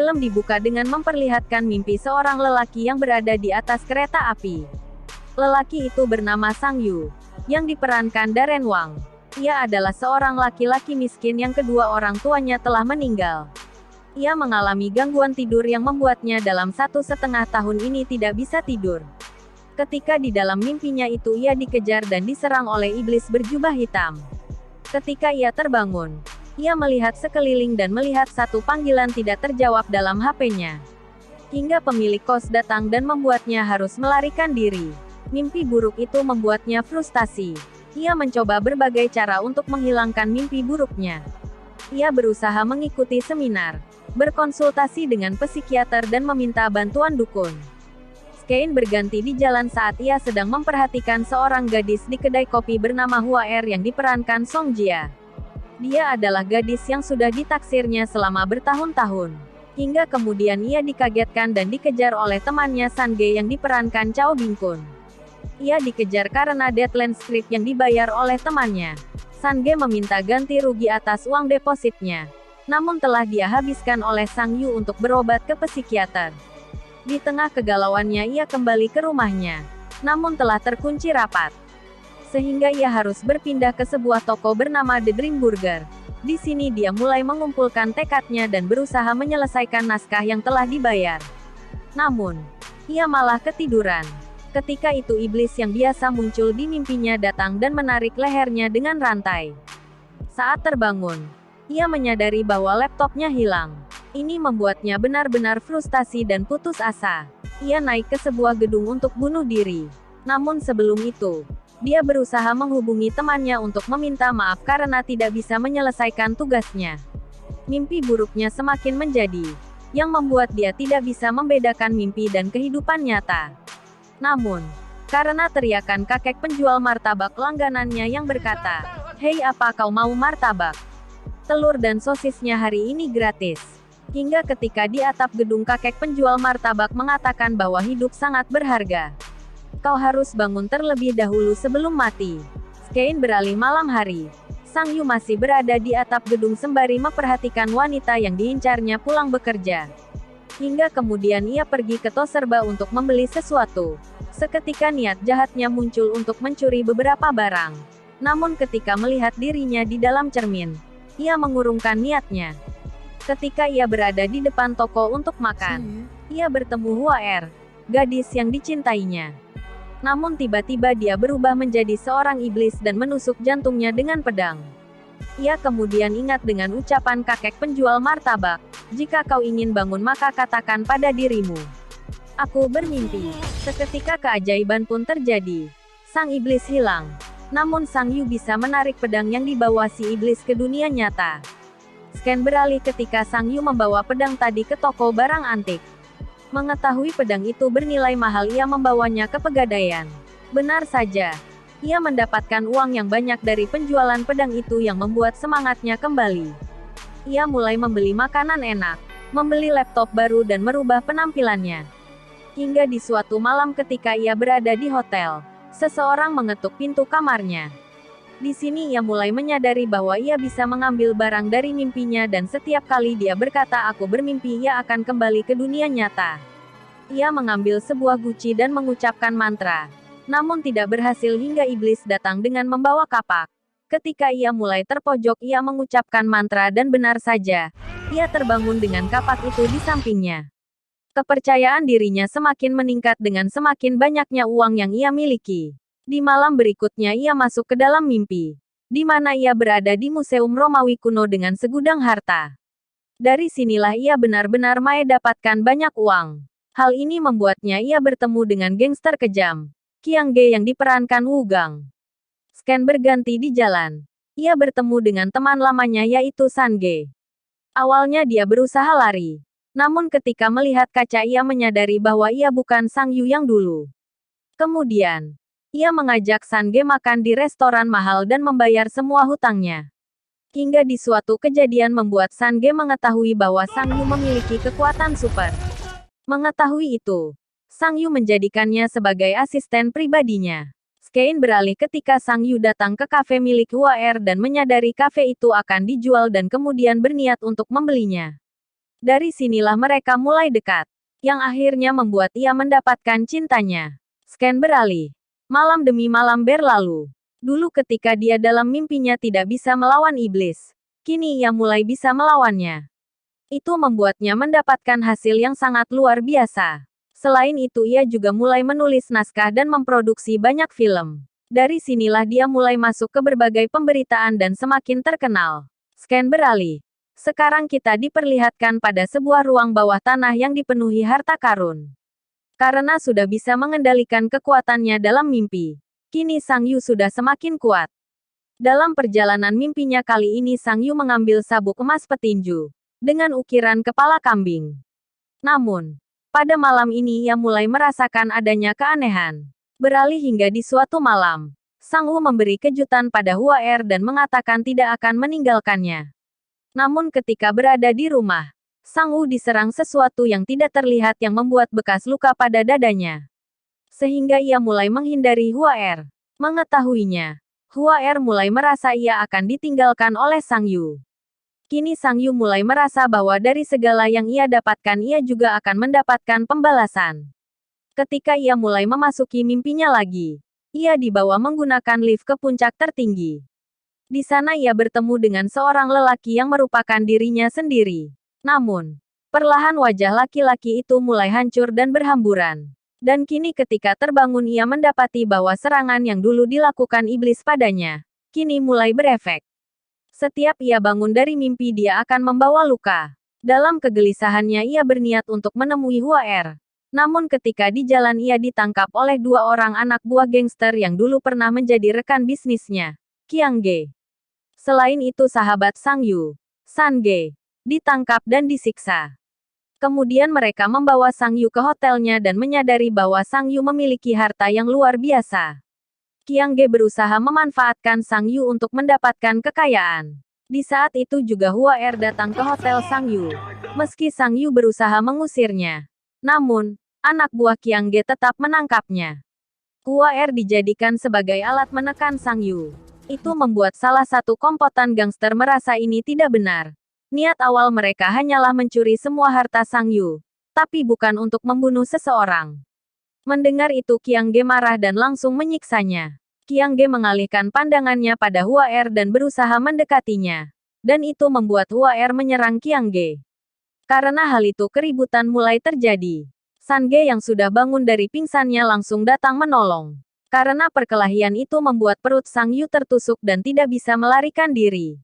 Film dibuka dengan memperlihatkan mimpi seorang lelaki yang berada di atas kereta api. Lelaki itu bernama Sang Yu, yang diperankan Darren Wang. Ia adalah seorang laki-laki miskin yang kedua orang tuanya telah meninggal. Ia mengalami gangguan tidur yang membuatnya dalam 1,5 tahun ini tidak bisa tidur. Ketika di dalam mimpinya itu ia dikejar dan diserang oleh iblis berjubah hitam. Ketika ia terbangun, ia melihat sekeliling dan melihat satu panggilan tidak terjawab dalam HP-nya. Hingga pemilik kos datang dan membuatnya harus melarikan diri. Mimpi buruk itu membuatnya frustasi. Ia mencoba berbagai cara untuk menghilangkan mimpi buruknya. Ia berusaha mengikuti seminar, berkonsultasi dengan psikiater dan meminta bantuan dukun. Skane berganti di jalan saat ia sedang memperhatikan seorang gadis di kedai kopi bernama Hua Er yang diperankan Song Jia. Dia adalah gadis yang sudah ditaksirnya selama bertahun-tahun. Hingga kemudian ia dikagetkan dan dikejar oleh temannya San Ge yang diperankan Chao Bingkun. Ia dikejar karena deadline script yang dibayar oleh temannya. San Ge meminta ganti rugi atas uang depositnya. Namun telah dia habiskan oleh Sang Yu untuk berobat ke psikiater. Di tengah kegalauannya ia kembali ke rumahnya. Namun telah terkunci rapat. Sehingga ia harus berpindah ke sebuah toko bernama The Dream Burger. Di sini dia mulai mengumpulkan tekadnya dan berusaha menyelesaikan naskah yang telah dibayar. Namun, ia malah ketiduran. Ketika itu iblis yang biasa muncul di mimpinya datang dan menarik lehernya dengan rantai. Saat terbangun, ia menyadari bahwa laptopnya hilang. Ini membuatnya benar-benar frustasi dan putus asa. Ia naik ke sebuah gedung untuk bunuh diri. Namun sebelum itu, dia berusaha menghubungi temannya untuk meminta maaf karena tidak bisa menyelesaikan tugasnya. Mimpi buruknya semakin menjadi, yang membuat dia tidak bisa membedakan mimpi dan kehidupan nyata. Namun, karena teriakan kakek penjual martabak langganannya yang berkata, "Hei, apa kau mau martabak? Telur dan sosisnya hari ini gratis." Hingga ketika di atap gedung kakek penjual martabak mengatakan bahwa hidup sangat berharga. Kau harus bangun terlebih dahulu sebelum mati. Skane beralih malam hari. Sang Yu masih berada di atap gedung sembari memperhatikan wanita yang diincarnya pulang bekerja. Hingga kemudian ia pergi ke Toserba untuk membeli sesuatu. Seketika niat jahatnya muncul untuk mencuri beberapa barang. Namun ketika melihat dirinya di dalam cermin, ia mengurungkan niatnya. Ketika ia berada di depan toko untuk makan, ia bertemu Hua Er, gadis yang dicintainya. Namun tiba-tiba dia berubah menjadi seorang iblis dan menusuk jantungnya dengan pedang. Ia kemudian ingat dengan ucapan kakek penjual martabak, "Jika kau ingin bangun maka katakan pada dirimu, aku bermimpi." Seketika keajaiban pun terjadi. Sang iblis hilang. Namun Sang Yu bisa menarik pedang yang dibawa si iblis ke dunia nyata. Skane beralih ketika Sang Yu membawa pedang tadi ke toko barang antik. Mengetahui pedang itu bernilai mahal, ia membawanya ke pegadaian. Benar saja, ia mendapatkan uang yang banyak dari penjualan pedang itu yang membuat semangatnya kembali. Ia mulai membeli makanan enak, membeli laptop baru dan merubah penampilannya. Hingga di suatu malam ketika ia berada di hotel, seseorang mengetuk pintu kamarnya. Di sini ia mulai menyadari bahwa ia bisa mengambil barang dari mimpinya dan setiap kali dia berkata "aku bermimpi" ia akan kembali ke dunia nyata. Ia mengambil sebuah guci dan mengucapkan mantra. Namun tidak berhasil hingga iblis datang dengan membawa kapak. Ketika ia mulai terpojok ia mengucapkan mantra dan benar saja, ia terbangun dengan kapak itu di sampingnya. Kepercayaan dirinya semakin meningkat dengan semakin banyaknya uang yang ia miliki. Di malam berikutnya ia masuk ke dalam mimpi, di mana ia berada di Museum Romawi kuno dengan segudang harta. Dari sinilah ia benar-benar dapatkan banyak uang. Hal ini membuatnya ia bertemu dengan gangster kejam, Qiang Ge yang diperankan Wu Gang. Skane berganti di jalan. Ia bertemu dengan teman lamanya yaitu San Ge. Awalnya dia berusaha lari. Namun ketika melihat kaca ia menyadari bahwa ia bukan Sang Yu yang dulu. Kemudian, ia mengajak San Ge makan di restoran mahal dan membayar semua hutangnya. Hingga di suatu kejadian membuat San Ge mengetahui bahwa Sang Yu memiliki kekuatan super. Mengetahui itu, Sang Yu menjadikannya sebagai asisten pribadinya. Skane beralih ketika Sang Yu datang ke kafe milik Hua Er dan menyadari kafe itu akan dijual dan kemudian berniat untuk membelinya. Dari sinilah mereka mulai dekat, yang akhirnya membuat ia mendapatkan cintanya. Scan beralih. Malam demi malam berlalu. Dulu ketika dia dalam mimpinya tidak bisa melawan iblis, kini ia mulai bisa melawannya. Itu membuatnya mendapatkan hasil yang sangat luar biasa. Selain itu ia juga mulai menulis naskah dan memproduksi banyak film. Dari sinilah dia mulai masuk ke berbagai pemberitaan dan semakin terkenal. Scan beralih. Sekarang kita diperlihatkan pada sebuah ruang bawah tanah yang dipenuhi harta karun. Karena sudah bisa mengendalikan kekuatannya dalam mimpi, kini Sang Yu sudah semakin kuat. Dalam perjalanan mimpinya kali ini Sang Yu mengambil sabuk emas petinju dengan ukiran kepala kambing. Namun, pada malam ini ia mulai merasakan adanya keanehan. Beralih hingga di suatu malam, Sang Wu memberi kejutan pada Hua Er dan mengatakan tidak akan meninggalkannya. Namun ketika berada di rumah, Sang Wu diserang sesuatu yang tidak terlihat yang membuat bekas luka pada dadanya. Sehingga ia mulai menghindari Hua Er. Mengetahuinya, Hua Er mulai merasa ia akan ditinggalkan oleh Sang Yu. Kini Sang Yu mulai merasa bahwa dari segala yang ia dapatkan ia juga akan mendapatkan pembalasan. Ketika ia mulai memasuki mimpinya lagi, ia dibawa menggunakan lift ke puncak tertinggi. Di sana ia bertemu dengan seorang lelaki yang merupakan dirinya sendiri. Namun, perlahan wajah laki-laki itu mulai hancur dan berhamburan. Dan kini ketika terbangun ia mendapati bahwa serangan yang dulu dilakukan iblis padanya, kini mulai berefek. Setiap ia bangun dari mimpi dia akan membawa luka. Dalam kegelisahannya ia berniat untuk menemui Hua Er. Namun ketika di jalan ia ditangkap oleh dua orang anak buah gangster yang dulu pernah menjadi rekan bisnisnya, Qiang Ge. Selain itu sahabat Sang Yu, San Ge, ditangkap dan disiksa. Kemudian mereka membawa Sang Yu ke hotelnya dan menyadari bahwa Sang Yu memiliki harta yang luar biasa. Qiang Ge berusaha memanfaatkan Sang Yu untuk mendapatkan kekayaan. Di saat itu juga Hua Er datang ke hotel Sang Yu. Meski Sang Yu berusaha mengusirnya, namun, anak buah Qiang Ge tetap menangkapnya. Hua Er dijadikan sebagai alat menekan Sang Yu. Itu membuat salah satu kompotan gangster merasa ini tidak benar. Niat awal mereka hanyalah mencuri semua harta Sang Yu, tapi bukan untuk membunuh seseorang. Mendengar itu Qiang Ge marah dan langsung menyiksanya. Qiang Ge mengalihkan pandangannya pada Hua Er dan berusaha mendekatinya. Dan itu membuat Hua Er menyerang Qiang Ge. Karena hal itu keributan mulai terjadi. San Ge yang sudah bangun dari pingsannya langsung datang menolong. Karena perkelahian itu membuat perut Sang Yu tertusuk dan tidak bisa melarikan diri.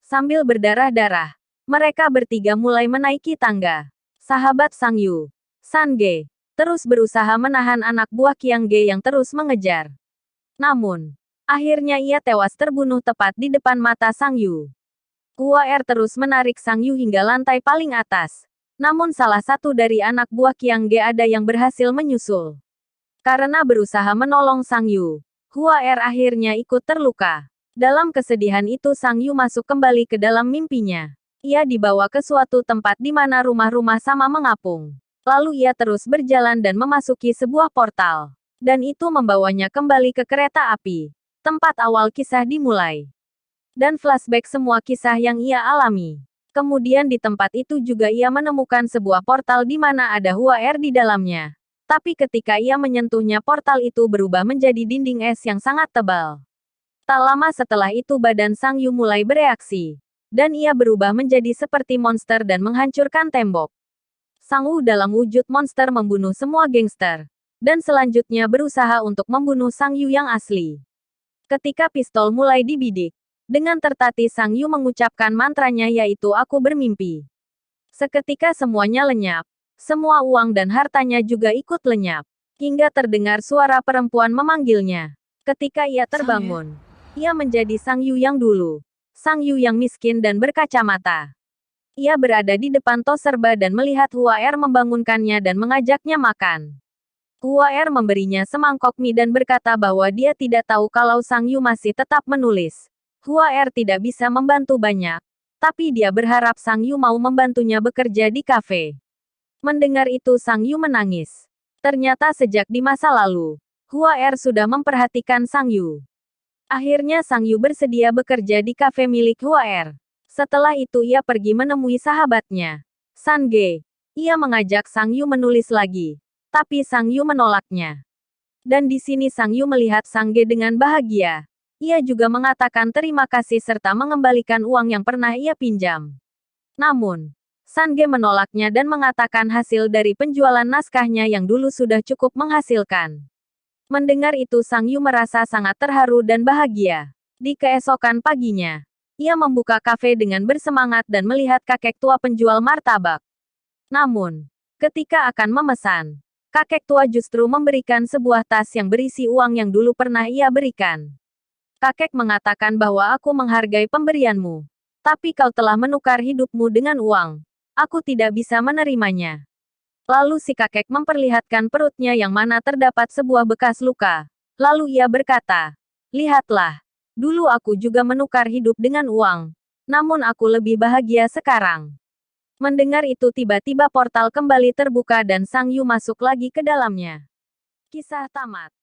Sambil berdarah-darah, mereka bertiga mulai menaiki tangga. Sahabat Sang Yu, San Ge, terus berusaha menahan anak buah Qiang Ge yang terus mengejar. Namun, akhirnya ia tewas terbunuh tepat di depan mata Sang Yu. Hua Er terus menarik Sang Yu hingga lantai paling atas. Namun salah satu dari anak buah Qiang Ge ada yang berhasil menyusul. Karena berusaha menolong Sang Yu, Hua Er akhirnya ikut terluka. Dalam kesedihan itu Sang Yu masuk kembali ke dalam mimpinya. Ia dibawa ke suatu tempat di mana rumah-rumah sama mengapung. Lalu ia terus berjalan dan memasuki sebuah portal. Dan itu membawanya kembali ke kereta api. Tempat awal kisah dimulai. Dan flashback semua kisah yang ia alami. Kemudian di tempat itu juga ia menemukan sebuah portal di mana ada Hua Er di dalamnya. Tapi ketika ia menyentuhnya portal itu berubah menjadi dinding es yang sangat tebal. Tak lama setelah itu badan Sang Yu mulai bereaksi. Dan ia berubah menjadi seperti monster dan menghancurkan tembok. Sang Wu dalam wujud monster membunuh semua gangster. Dan selanjutnya berusaha untuk membunuh Sang Yu yang asli. Ketika pistol mulai dibidik, dengan tertatih Sang Yu mengucapkan mantranya yaitu aku bermimpi. Seketika semuanya lenyap. Semua uang dan hartanya juga ikut lenyap. Hingga terdengar suara perempuan memanggilnya. Ketika ia terbangun, ia menjadi Sang Yu yang dulu. Sang Yu yang miskin dan berkacamata. Ia berada di depan tos serba dan melihat Hua Er membangunkannya dan mengajaknya makan. Hua Er memberinya semangkok mie dan berkata bahwa dia tidak tahu kalau Sang Yu masih tetap menulis. Hua Er tidak bisa membantu banyak. Tapi dia berharap Sang Yu mau membantunya bekerja di kafe. Mendengar itu Sang Yu menangis. Ternyata sejak di masa lalu, Hua Er sudah memperhatikan Sang Yu. Akhirnya Sang Yu bersedia bekerja di kafe milik Hua Er. Setelah itu ia pergi menemui sahabatnya. Sange. Ia mengajak Sang Yu menulis lagi. Tapi Sang Yu menolaknya. Dan di sini Sang Yu melihat Sange dengan bahagia. Ia juga mengatakan terima kasih serta mengembalikan uang yang pernah ia pinjam. Namun, Sange menolaknya dan mengatakan hasil dari penjualan naskahnya yang dulu sudah cukup menghasilkan. Mendengar itu Sang Yu merasa sangat terharu dan bahagia. Di keesokan paginya, ia membuka kafe dengan bersemangat dan melihat kakek tua penjual martabak. Namun, ketika akan memesan, kakek tua justru memberikan sebuah tas yang berisi uang yang dulu pernah ia berikan. Kakek mengatakan bahwa aku menghargai pemberianmu. Tapi kau telah menukar hidupmu dengan uang. Aku tidak bisa menerimanya. Lalu si kakek memperlihatkan perutnya yang mana terdapat sebuah bekas luka. Lalu ia berkata, lihatlah. Dulu aku juga menukar hidup dengan uang. Namun aku lebih bahagia sekarang. Mendengar itu tiba-tiba portal kembali terbuka dan Sang Yu masuk lagi ke dalamnya. Kisah tamat.